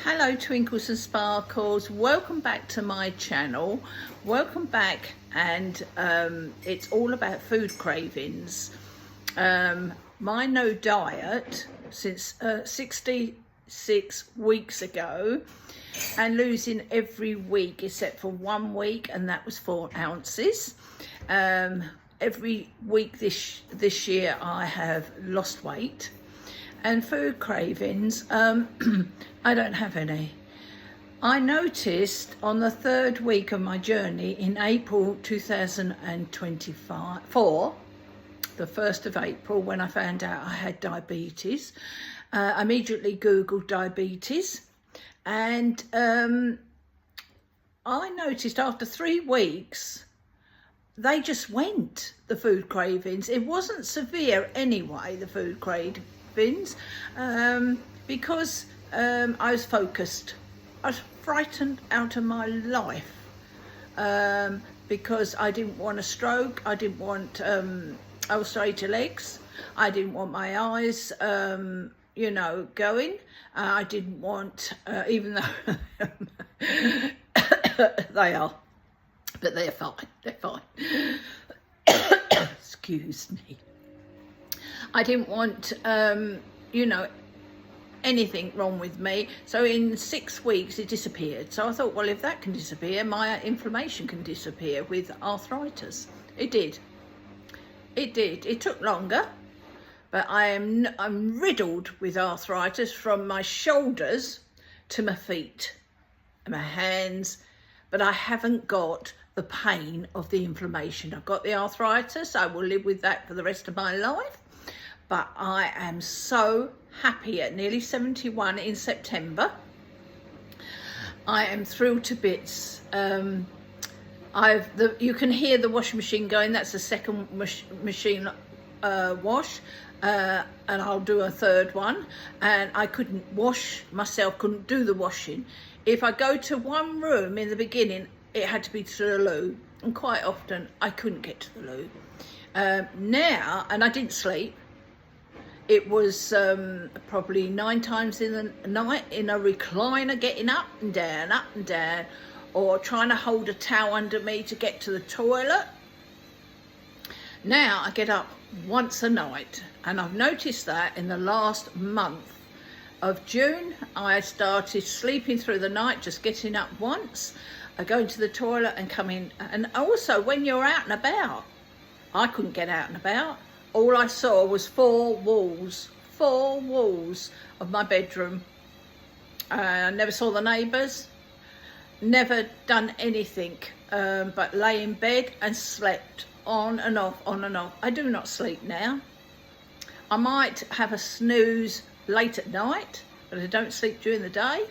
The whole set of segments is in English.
Hello Twinkles and Sparkles, welcome back to my channel. Welcome back, and it's all about food cravings. My no diet since 66 weeks ago, and losing every week except for 1 week, and that was 4 ounces. Every week this year I have lost weight. And food cravings, I don't have any. I noticed on the 3rd week of my journey in April 2024, the 1st of April, when I found out I had diabetes, I immediately Googled diabetes, and I noticed after 3 weeks, they just went, the food cravings. It wasn't severe anyway, the food cravings. Because I was focused. I was frightened out of my life because I didn't want a stroke. I didn't want ulcerated legs. I didn't want my eyes, going. I didn't want, even though they are, but they're fine. They're fine. Excuse me. I didn't want, anything wrong with me. So in 6 weeks it disappeared. So I thought, well, if that can disappear, my inflammation can disappear with arthritis. It did. It did. It took longer, but I'm riddled with arthritis from my shoulders to my feet and my hands, but I haven't got the pain of the inflammation. I've got the arthritis. I will live with that for the rest of my life. But I am so happy at nearly 71 in September. I am thrilled to bits. You can hear the washing machine going. That's the second machine wash, and I'll do a third one. And I couldn't wash myself, couldn't do the washing. If I go to one room in the beginning, it had to be to the loo, and quite often I couldn't get to the loo. Now, and I didn't sleep. It was probably 9 times in the night in a recliner, getting up and down, or trying to hold a towel under me to get to the toilet. Now I get up once a night, and I've noticed that in the last month of June, I started sleeping through the night, just getting up once, going to the toilet and coming. And also when you're out and about, I couldn't get out and about. All I saw was 4 walls of my bedroom. I never saw the neighbours, never done anything but lay in bed and slept on and off. I do not sleep now. I might have a snooze late at night, but I don't sleep during the day.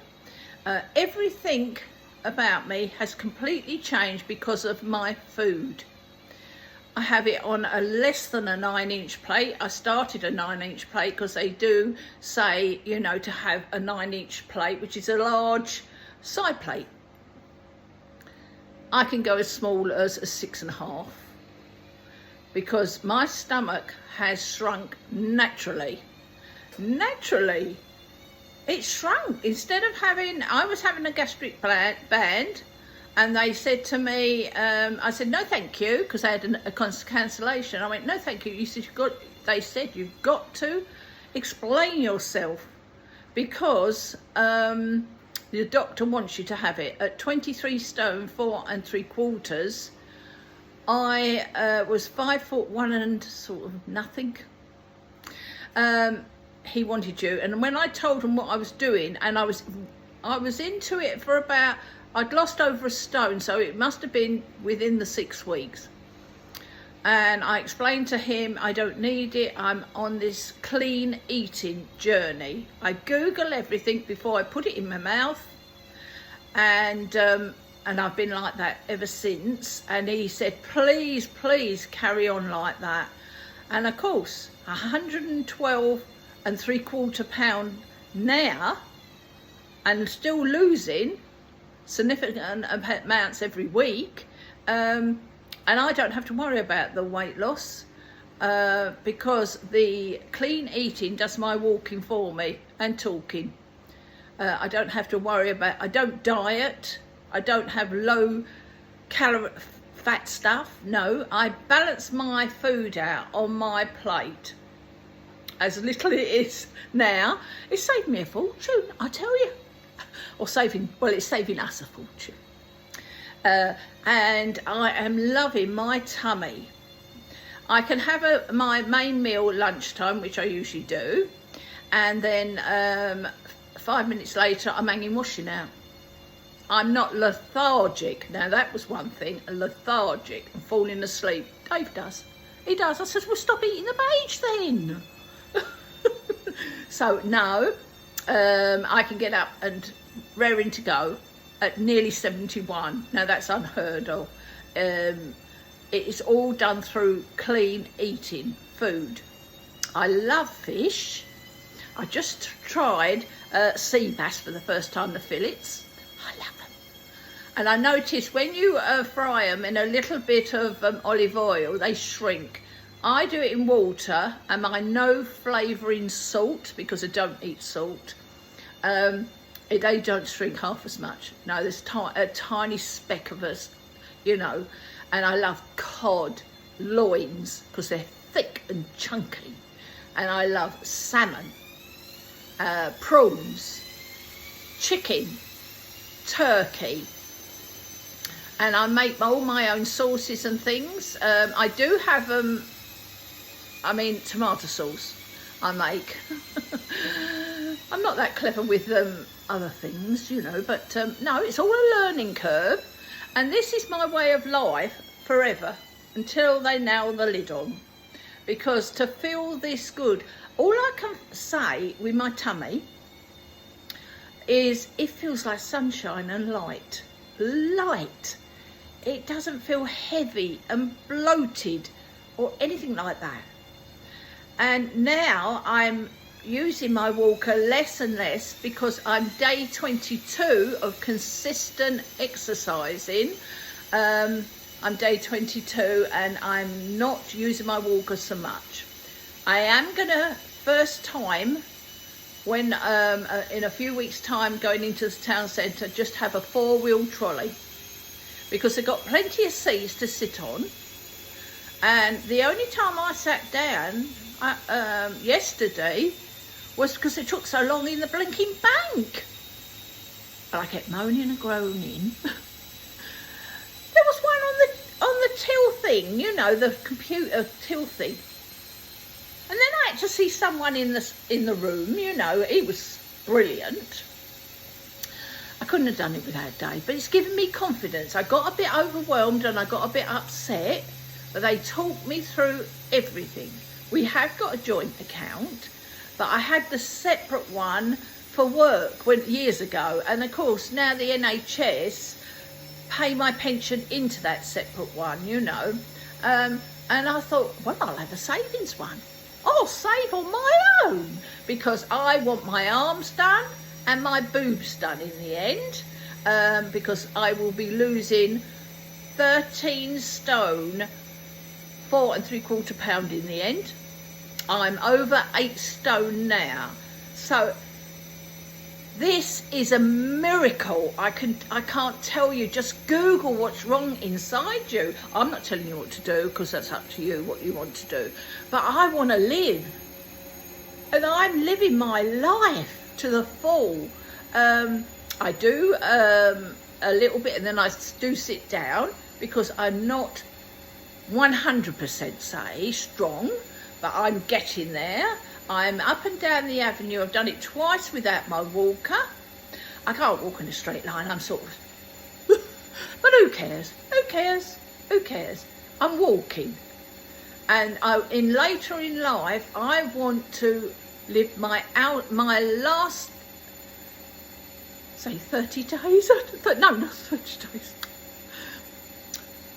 Everything about me has completely changed because of my food. I have it on a less than a 9-inch plate. I started a 9-inch plate because they do say, to have a 9-inch plate, which is a large side plate. I can go as small as a 6.5 because my stomach has shrunk naturally. Naturally, it shrunk. Instead of I was having a gastric band. And they said to me, I said, no, thank you, because I had a cancellation. I went, no, thank you. They said, you've got to explain yourself because the doctor wants you to have it. At 23 stone, 4 3/4, I was 5'1" and sort of nothing. He wanted you. And when I told him what I was doing, and I was into it for about, I'd lost over a stone, so it must have been within the 6 weeks. And I explained to him, I don't need it. I'm on this clean eating journey. I Google everything before I put it in my mouth. And I've been like that ever since. And he said, please, please carry on like that. And of course, 112 3/4 pound now, and still losing significant amounts every week, and I don't have to worry about the weight loss because the clean eating does my walking for me and talking. I don't have to worry about, I don't diet, I don't have low calorie fat stuff. No, I balance my food out on my plate. As little it is now, it's saved me a fortune, I tell you. Or saving, well, it's saving us a fortune. And I am loving my tummy. I can have my main meal at lunchtime, which I usually do, and then 5 minutes later I'm hanging washing out. I'm not lethargic. Now that was one thing, lethargic and falling asleep. Dave does. He does. I said, well, stop eating the beige then. So no, I can get up and raring to go at nearly 71. Now that's unheard of. It is all done through clean eating food. I love fish. I just tried sea bass for the first time, the fillets. I love them. And I noticed when you fry them in a little bit of olive oil, they shrink. I do it in water, and my no flavouring salt, because I don't eat salt, they don't shrink half as much. No, there's a tiny speck of us, you know. And I love cod loins because they're thick and chunky. And I love salmon, prawns, chicken, turkey. And I make all my own sauces and things. I do have tomato sauce I make. I'm not that clever with other things, you know, but no, it's all a learning curve. And this is my way of life forever until they nail the lid on. Because to feel this good, all I can say with my tummy is it feels like sunshine and light. Light. It doesn't feel heavy and bloated or anything like that. And now I'm using my walker less and less because I'm day 22 of consistent exercising. I'm day 22 and I'm not using my walker so much. I am gonna first time when in a few weeks time going into the town centre just have a 4-wheel trolley because they've got plenty of seats to sit on. And the only time I sat down yesterday was because it took so long in the blinking bank. And I kept moaning and groaning. There was one on the till thing, you know, the computer till thing. And then I had to see someone in the room, you know. He was brilliant. I couldn't have done it without Dave, but it's given me confidence. I got a bit overwhelmed and I got a bit upset, but they talked me through everything. We have got a joint account, but I had the separate one for work years ago, and of course now the NHS pay my pension into that separate one, you know. And I thought, well, I'll have a savings one. I'll save on my own because I want my arms done and my boobs done in the end, because I will be losing 13 stone, 4 3/4 pound in the end. I'm over 8 stone now. So this is a miracle. I can't tell you. Just Google what's wrong inside you. I'm not telling you what to do because that's up to you, what you want to do. But I want to live. And I'm living my life to the full. I do a little bit and then I do sit down because I'm not 100% say strong, but I'm getting there. I'm up and down the avenue. I've done it twice without my walker. I can't walk in a straight line. I'm sort of, but who cares? Who cares? Who cares? I'm walking. And later in life, I want to live my last, say 30 days. No, not 30 days.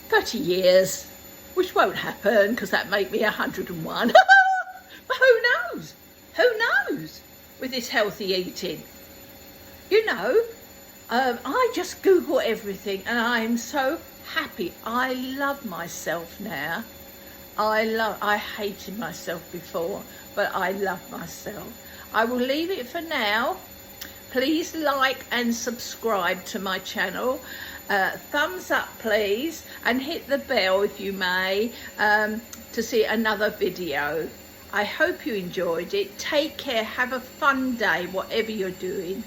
30 years, which won't happen because that make me 101. But who knows? Who knows with this healthy eating? You know, I just Google everything and I'm so happy. I love myself now. I hated myself before, but I love myself. I will leave it for now. Please like and subscribe to my channel. Thumbs up please, and hit the bell if you may, to see another video. I hope you enjoyed it. Take care, have a fun day whatever you're doing.